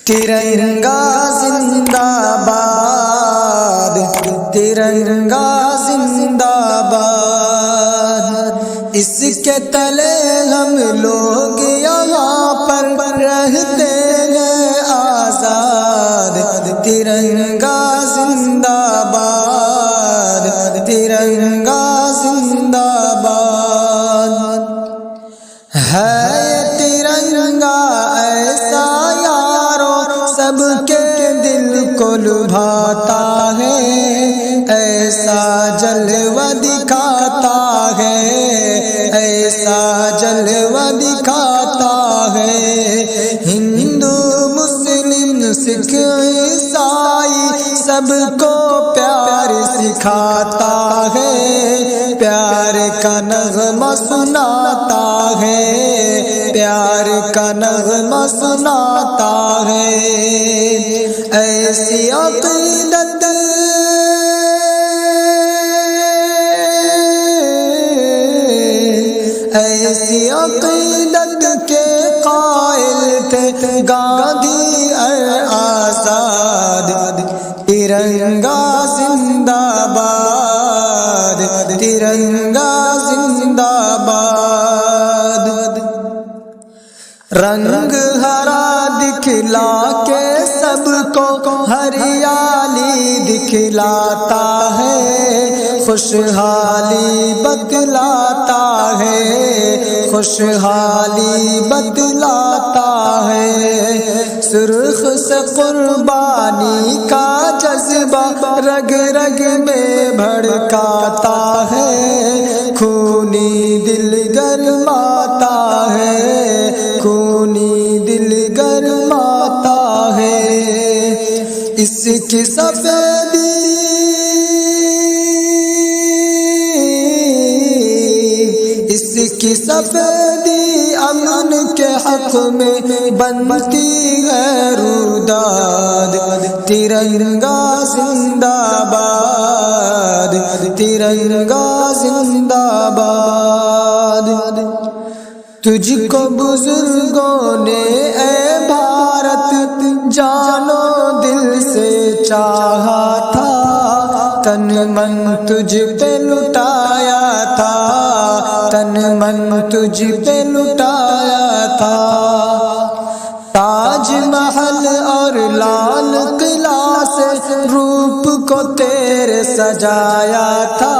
तिरंगा जिंदाबाद, तिरंगा जिंदाबाद। इसके तले हम लोग यहाँ पर रहते हैं आजाद। तिरंगा जिंदाबाद, तिरंगा जिंदाबाद। है ये तिरंगा ऐसा सबके दिल को लुभाता है, ऐसा जलवा दिखाता है, ऐसा जलवा दिखाता है। हिंदू मुस्लिम सिख ईसाई सबको प्यार सिखाता है, प्यार का नग़्मा सुनाता है, प्यार का नग़्मा सुनाता है। ऐसी अक़ीदत, ऐसी अक़ीदत के क़ाइल थे गांधी और आज़ाद। तिरंगा जिंदाबाद, तिरंगा जिंदाबाद। रंग हरा दिखला के सबको हरियाली दिखलाता है, खुशहाली बतलाता है, खुशहाली बतलाता है। सुर्ख से कुर्बानी का जज्बा रग रग में भड़काता है, खूनी दिल गरमाता है, खूनी दिल गरमाता है। इसकी सफेदी, इसकी सफेदी अमन के हक में बनती है रुदाद। तिरंगा जिंदाबाद, तिरंगा जिंदाबाद। तुझको बुजुर्गों ने ऐ भारत जानो दिल से चाहा था, तन मन तुझ पे लुटाया था, तन मन तुझ पे लुटाया था। ताज महल और लाल किला से रूप को तेरे सजाया था,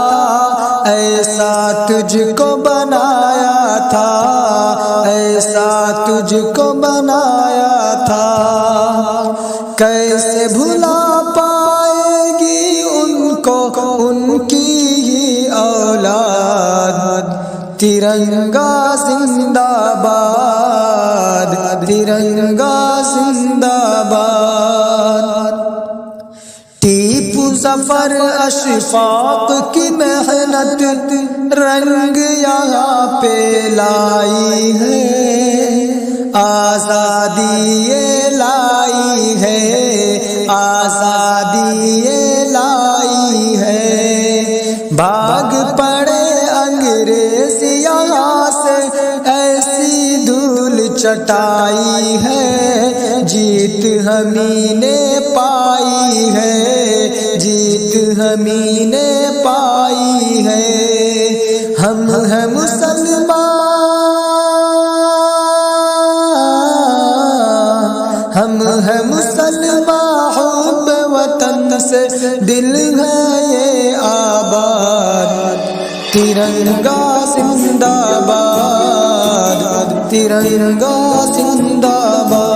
ऐसा तुझको बनाया था, ऐसा तुझको बनाया था। कैसे भुला पाएगी उनको उनकी ही औलाद। तिरंगा जिंदाबाद, तिरंगा जिंदाबाद। टीपू ज़फ़र अशफाक़ की मेहनत रंग यहाँ पे लाई है, आज़ादी ये लाई है, आज़ादी ये लाई है। भाग पड़े अंग्रेज यहाँ से, ऐसी धूल चटाई है, जीत हमी ने पाई है, जीत हमी ने पाई है। हम हैं मुसलमान, हम हैं मुसलमान, हुब्ब वतन से दिल है ये आबाद। तिरंगा जिंदाबाद, तिरंगा जिंदाबाद।